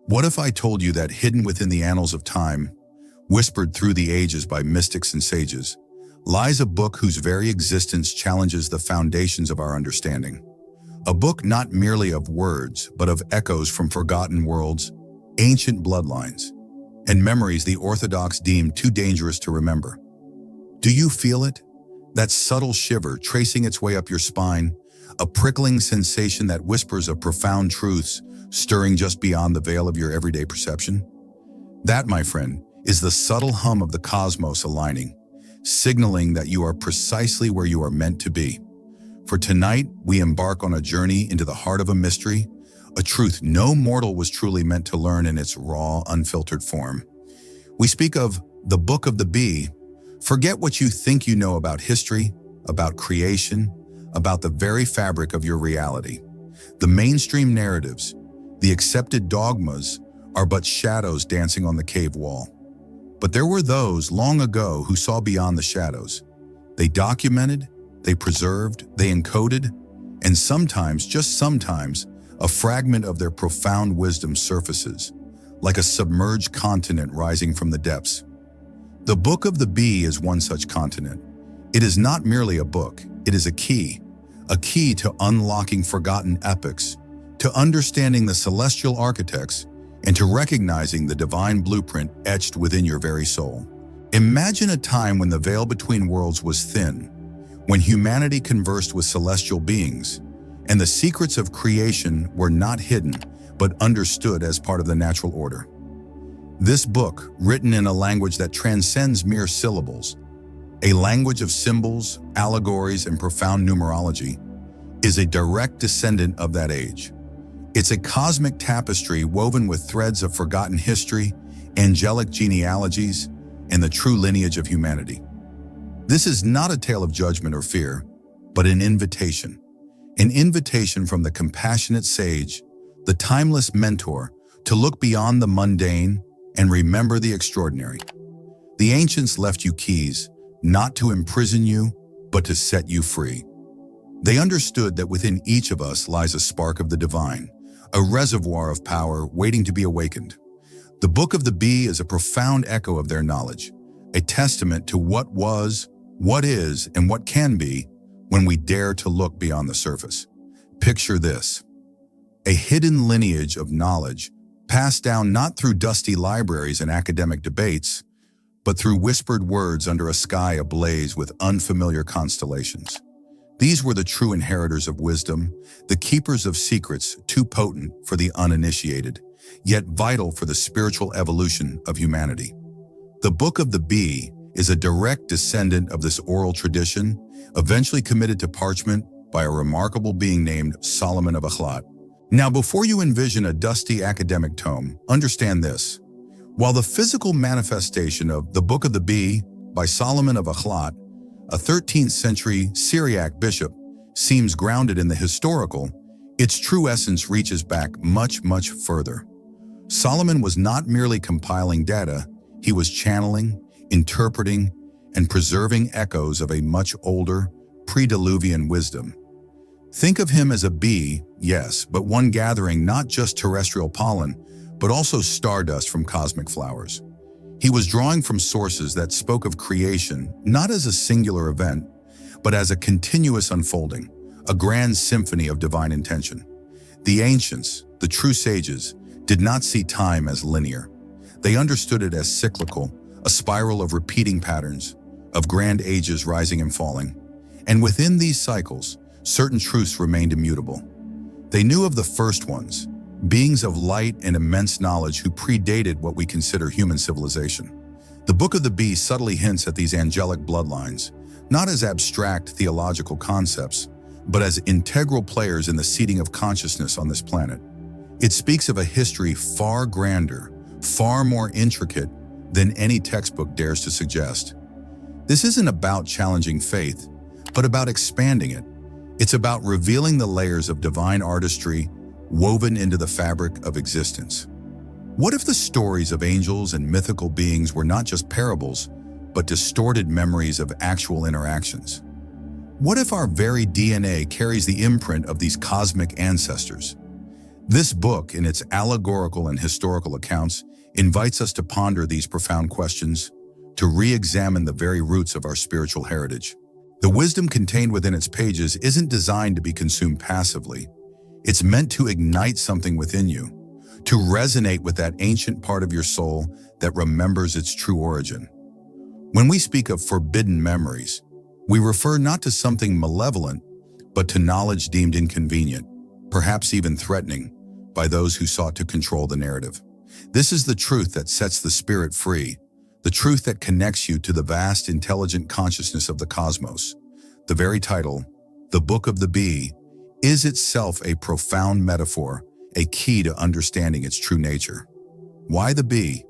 What if I told you that hidden within the annals of time, whispered through the ages by mystics and sages, lies a book whose very existence challenges the foundations of our understanding? A book not merely of words, but of echoes from forgotten worlds, ancient bloodlines, and memories the orthodox deem too dangerous to remember. Do you feel it? That subtle shiver tracing its way up your spine, a prickling sensation that whispers of profound truths stirring just beyond the veil of your everyday perception? That, my friend, is the subtle hum of the cosmos aligning, signaling that you are precisely where you are meant to be. For tonight, we embark on a journey into the heart of a mystery, a truth no mortal was truly meant to learn in its raw, unfiltered form. We speak of the Book of the Bee. Forget what you think you know about history, about creation, about the very fabric of your reality. The mainstream narratives, the accepted dogmas, are but shadows dancing on the cave wall. But there were those long ago who saw beyond the shadows. They documented, they preserved, they encoded, and sometimes, just sometimes, a fragment of their profound wisdom surfaces, like a submerged continent rising from the depths. The Book of the Bee is one such continent. It is not merely a book, it is a key to unlocking forgotten epics, to understanding the celestial architects, and to recognizing the divine blueprint etched within your very soul. Imagine a time when the veil between worlds was thin, when humanity conversed with celestial beings, and the secrets of creation were not hidden, but understood as part of the natural order. This book, written in a language that transcends mere syllables, a language of symbols, allegories, and profound numerology, is a direct descendant of that age. It's a cosmic tapestry woven with threads of forgotten history, angelic genealogies, and the true lineage of humanity. This is not a tale of judgment or fear, but an invitation from the compassionate sage, the timeless mentor, to look beyond the mundane and remember the extraordinary. The ancients left you keys, not to imprison you, but to set you free. They understood that within each of us lies a spark of the divine, a reservoir of power waiting to be awakened. The Book of the Bee is a profound echo of their knowledge, a testament to what was, what is, and what can be when we dare to look beyond the surface. Picture this: a hidden lineage of knowledge passed down not through dusty libraries and academic debates, but through whispered words under a sky ablaze with unfamiliar constellations. These were the true inheritors of wisdom, the keepers of secrets too potent for the uninitiated, yet vital for the spiritual evolution of humanity. The Book of the Bee is a direct descendant of this oral tradition, eventually committed to parchment by a remarkable being named Solomon of Aklot. Now, before you envision a dusty academic tome, understand this. While the physical manifestation of the Book of the Bee by Solomon of Aklot, a 13th century Syriac bishop, seems grounded in the historical, its true essence reaches back much, much further. Solomon was not merely compiling data, he was channeling, interpreting, and preserving echoes of a much older, pre-Diluvian wisdom. Think of him as a bee, yes, but one gathering not just terrestrial pollen, but also stardust from cosmic flowers. He was drawing from sources that spoke of creation not as a singular event, but as a continuous unfolding, a grand symphony of divine intention. The ancients, the true sages, did not see time as linear. They understood it as cyclical, a spiral of repeating patterns, of grand ages rising and falling. And within these cycles, certain truths remained immutable. They knew of the first ones, beings of light and immense knowledge who predated what we consider human civilization. The Book of the Bee subtly hints at these angelic bloodlines, not as abstract theological concepts, but as integral players in the seeding of consciousness on this planet. It speaks of a history far grander, far more intricate than any textbook dares to suggest. This isn't about challenging faith, but about expanding it. It's about revealing the layers of divine artistry woven into the fabric of existence. What if the stories of angels and mythical beings were not just parables, but distorted memories of actual interactions? What if our very DNA carries the imprint of these cosmic ancestors? This book, in its allegorical and historical accounts, invites us to ponder these profound questions, to re-examine the very roots of our spiritual heritage. The wisdom contained within its pages isn't designed to be consumed passively. It's meant to ignite something within you, to resonate with that ancient part of your soul that remembers its true origin. When we speak of forbidden memories, we refer not to something malevolent, but to knowledge deemed inconvenient, perhaps even threatening, by those who sought to control the narrative. This is the truth that sets the spirit free, the truth that connects you to the vast, intelligent consciousness of the cosmos. The very title, The Book of the Bee, is itself a profound metaphor, a key to understanding its true nature. Why the bee?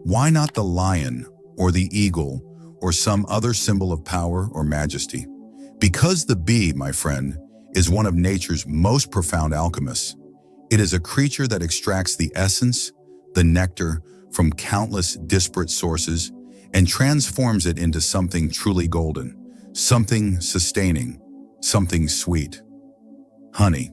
Why not the lion or the eagle or some other symbol of power or majesty? Because the bee, my friend, is one of nature's most profound alchemists. It is a creature that extracts the essence, the nectar, from countless disparate sources and transforms it into something truly golden, something sustaining, something sweet. Honey.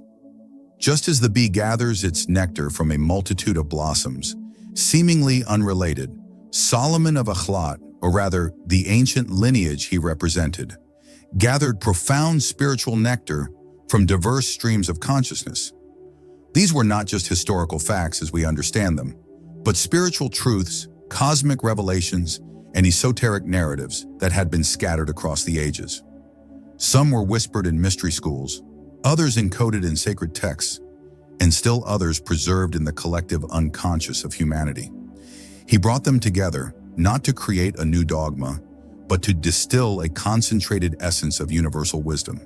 Just as the bee gathers its nectar from a multitude of blossoms, seemingly unrelated, Solomon of Aklot, or rather the ancient lineage he represented, gathered profound spiritual nectar from diverse streams of consciousness. These were not just historical facts as we understand them, but spiritual truths, cosmic revelations, and esoteric narratives that had been scattered across the ages. Some were whispered in mystery schools, others encoded in sacred texts, and still others preserved in the collective unconscious of humanity. He brought them together, not to create a new dogma, but to distill a concentrated essence of universal wisdom.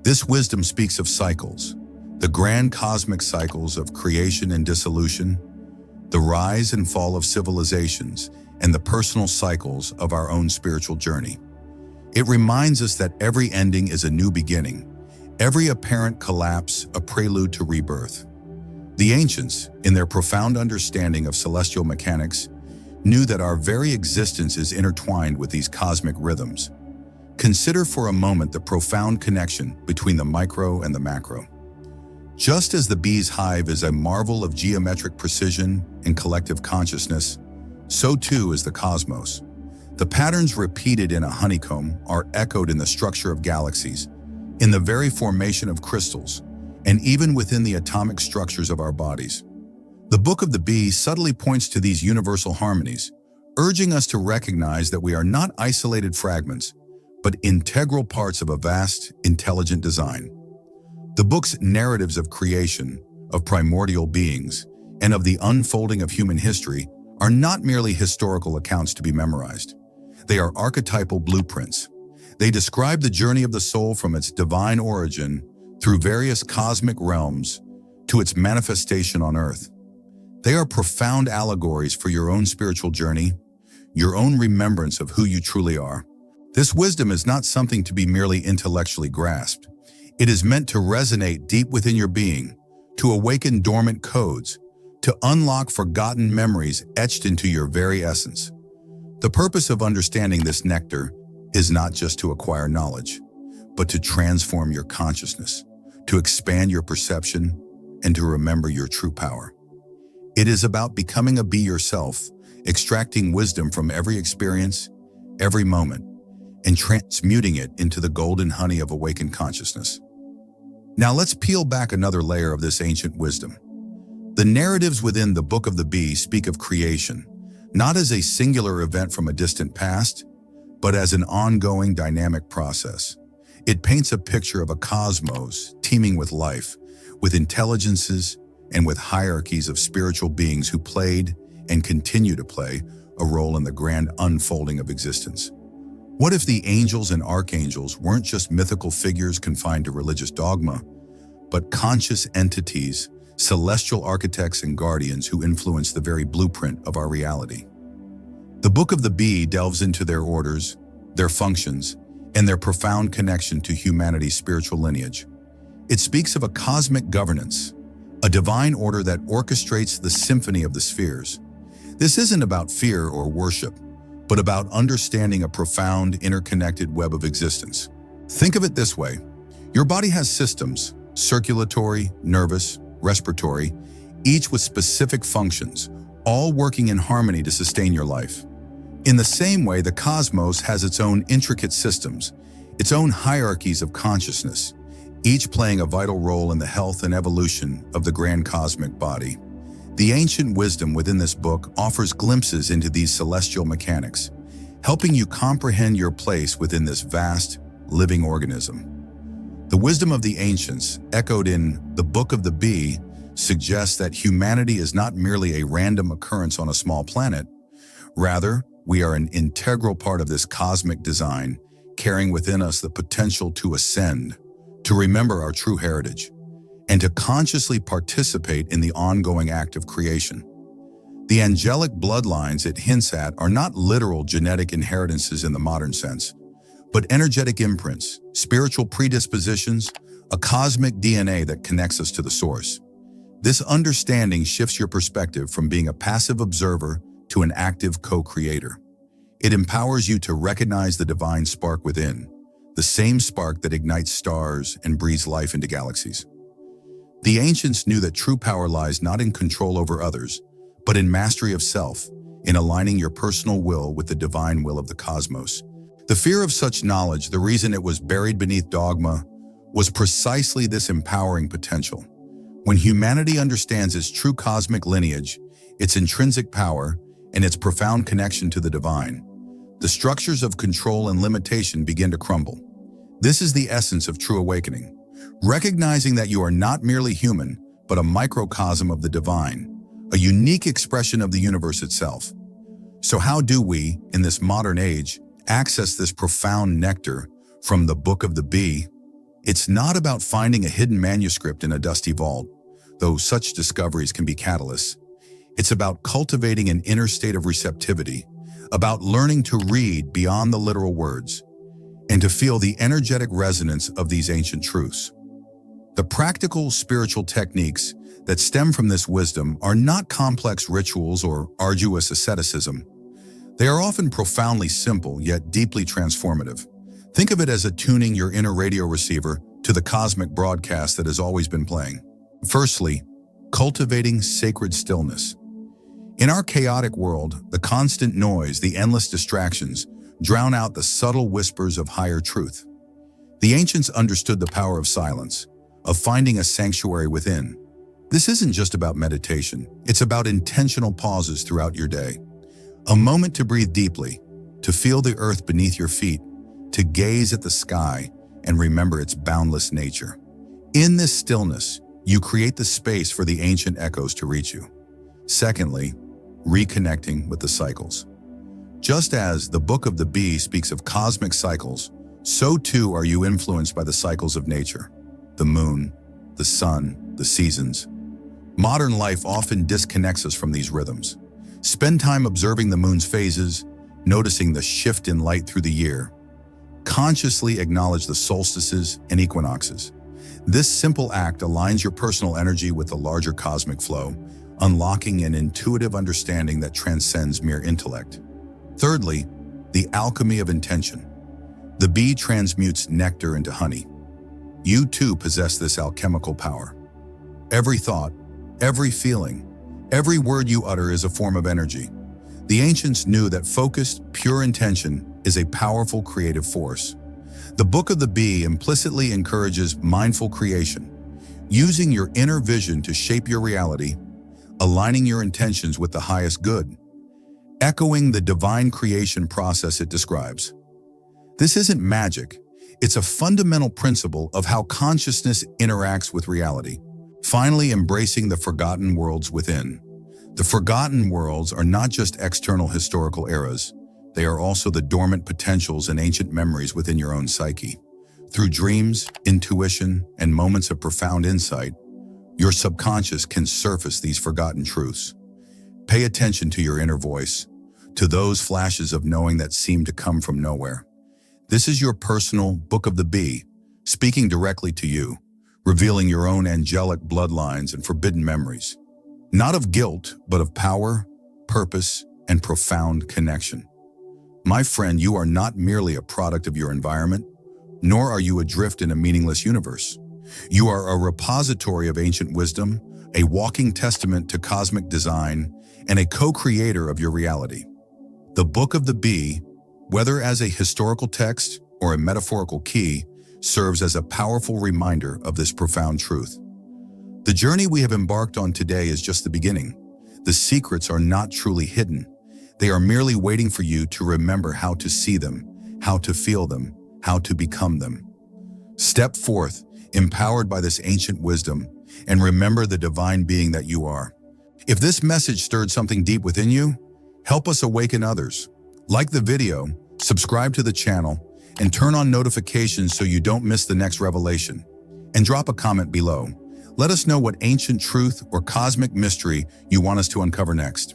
This wisdom speaks of cycles, the grand cosmic cycles of creation and dissolution, the rise and fall of civilizations, and the personal cycles of our own spiritual journey. It reminds us that every ending is a new beginning, every apparent collapse a prelude to rebirth. The ancients, in their profound understanding of celestial mechanics, knew that our very existence is intertwined with these cosmic rhythms. Consider for a moment the profound connection between the micro and the macro. Just as the bee's hive is a marvel of geometric precision and collective consciousness, so too is the cosmos. The patterns repeated in a honeycomb are echoed in the structure of galaxies, in the very formation of crystals, and even within the atomic structures of our bodies. The Book of the Bee subtly points to these universal harmonies, urging us to recognize that we are not isolated fragments, but integral parts of a vast, intelligent design. The book's narratives of creation, of primordial beings, and of the unfolding of human history are not merely historical accounts to be memorized. They are archetypal blueprints. They describe the journey of the soul from its divine origin through various cosmic realms to its manifestation on earth. They are profound allegories for your own spiritual journey, your own remembrance of who you truly are. This wisdom is not something to be merely intellectually grasped. It is meant to resonate deep within your being, to awaken dormant codes, to unlock forgotten memories etched into your very essence. The purpose of understanding this nectar is not just to acquire knowledge, but to transform your consciousness, to expand your perception, and to remember your true power. It is about becoming a bee yourself, extracting wisdom from every experience, every moment, and transmuting it into the golden honey of awakened consciousness. Now let's peel back another layer of this ancient wisdom. The narratives within the Book of the Bee speak of creation, not as a singular event from a distant past, but as an ongoing dynamic process. It paints a picture of a cosmos teeming with life, with intelligences, and with hierarchies of spiritual beings who played and continue to play a role in the grand unfolding of existence. What if the angels and archangels weren't just mythical figures confined to religious dogma, but conscious entities, celestial architects and guardians who influence the very blueprint of our reality? The Book of the Bee delves into their orders, their functions, and their profound connection to humanity's spiritual lineage. It speaks of a cosmic governance, a divine order that orchestrates the symphony of the spheres. This isn't about fear or worship, but about understanding a profound, interconnected web of existence. Think of it this way. Your body has systems, circulatory, nervous, respiratory, each with specific functions, all working in harmony to sustain your life. In the same way, the cosmos has its own intricate systems, its own hierarchies of consciousness, each playing a vital role in the health and evolution of the grand cosmic body. The ancient wisdom within this book offers glimpses into these celestial mechanics, helping you comprehend your place within this vast, living organism. The wisdom of the ancients, echoed in the Book of the Bee, suggests that humanity is not merely a random occurrence on a small planet. Rather, we are an integral part of this cosmic design, carrying within us the potential to ascend, to remember our true heritage, and to consciously participate in the ongoing act of creation. The angelic bloodlines it hints at are not literal genetic inheritances in the modern sense, but energetic imprints, spiritual predispositions, a cosmic DNA that connects us to the source. This understanding shifts your perspective from being a passive observer to an active co-creator. It empowers you to recognize the divine spark within, the same spark that ignites stars and breathes life into galaxies. The ancients knew that true power lies not in control over others, but in mastery of self, in aligning your personal will with the divine will of the cosmos. The fear of such knowledge, the reason it was buried beneath dogma, was precisely this empowering potential. When humanity understands its true cosmic lineage, its intrinsic power, and its profound connection to the divine, the structures of control and limitation begin to crumble. This is the essence of true awakening, recognizing that you are not merely human, but a microcosm of the divine, a unique expression of the universe itself. So how do we, in this modern age, access this profound nectar from the Book of the Bee? It's not about finding a hidden manuscript in a dusty vault, though such discoveries can be catalysts. It's about cultivating an inner state of receptivity, about learning to read beyond the literal words, and to feel the energetic resonance of these ancient truths. The practical spiritual techniques that stem from this wisdom are not complex rituals or arduous asceticism. They are often profoundly simple, yet deeply transformative. Think of it as attuning your inner radio receiver to the cosmic broadcast that has always been playing. Firstly, cultivating sacred stillness. In our chaotic world, the constant noise, the endless distractions, drown out the subtle whispers of higher truth. The ancients understood the power of silence, of finding a sanctuary within. This isn't just about meditation, it's about intentional pauses throughout your day. A moment to breathe deeply, to feel the earth beneath your feet, to gaze at the sky and remember its boundless nature. In this stillness, you create the space for the ancient echoes to reach you. Secondly, reconnecting with the cycles. Just as the Book of the Bee speaks of cosmic cycles, so too are you influenced by the cycles of nature, the moon, the sun, the seasons. Modern life often disconnects us from these rhythms. Spend time observing the moon's phases, noticing the shift in light through the year. Consciously acknowledge the solstices and equinoxes. This simple act aligns your personal energy with the larger cosmic flow, unlocking an intuitive understanding that transcends mere intellect. Thirdly, the alchemy of intention. The bee transmutes nectar into honey. You too possess this alchemical power. Every thought, every feeling, every word you utter is a form of energy. The ancients knew that focused, pure intention is a powerful creative force. The Book of the Bee implicitly encourages mindful creation, using your inner vision to shape your reality, aligning your intentions with the highest good, echoing the divine creation process it describes. This isn't magic, it's a fundamental principle of how consciousness interacts with reality. Finally, embracing the forgotten worlds within. The forgotten worlds are not just external historical eras, they are also the dormant potentials and ancient memories within your own psyche. Through dreams, intuition, and moments of profound insight, your subconscious can surface these forgotten truths. Pay attention to your inner voice, to those flashes of knowing that seem to come from nowhere. This is your personal Book of the Bee, speaking directly to you, revealing your own angelic bloodlines and forbidden memories. Not of guilt, but of power, purpose, and profound connection. My friend, you are not merely a product of your environment, nor are you adrift in a meaningless universe. You are a repository of ancient wisdom, a walking testament to cosmic design, and a co-creator of your reality. The Book of the Bee, whether as a historical text or a metaphorical key, serves as a powerful reminder of this profound truth. The journey we have embarked on today is just the beginning. The secrets are not truly hidden. They are merely waiting for you to remember how to see them, how to feel them, how to become them. Step forth, empowered by this ancient wisdom, and remember the divine being that you are. If this message stirred something deep within you, help us awaken others. Like the video, subscribe to the channel, and turn on notifications so you don't miss the next revelation. And drop a comment below. Let us know what ancient truth or cosmic mystery you want us to uncover next.